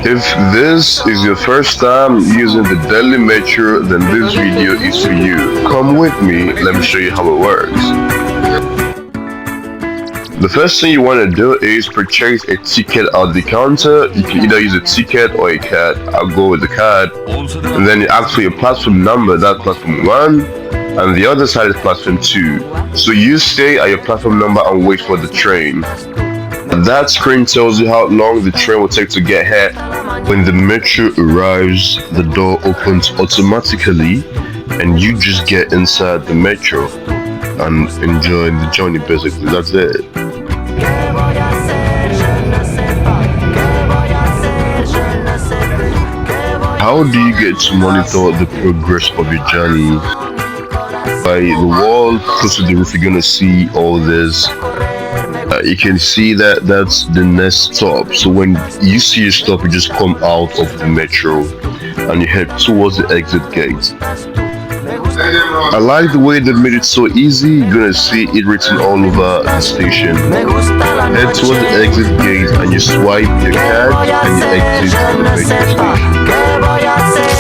If this is your first time using the Delhi Metro, then this video is for you. Come with me, let me show you how it works. The first thing you want to do is purchase a ticket at the counter. You can either use a ticket or a card. I'll go with the card. And then you ask for your platform number, that's platform 1. And the other side is platform 2. So you stay at your platform number and wait for the train. That screen tells you how long the train will take to get here. When the metro arrives, the door opens automatically and you just get inside the metro and enjoy the journey basically. That's it. How do you get to monitor the progress of your journey? By the wall close to the roof, you're gonna see all this. You can see that that's the next stop. So when you see a stop, you just come out of the metro and you head towards the exit gate. I like the way they made it so easy. You're gonna see it written all over the station. Head towards the exit gate and you swipe your card and you exit the metro station.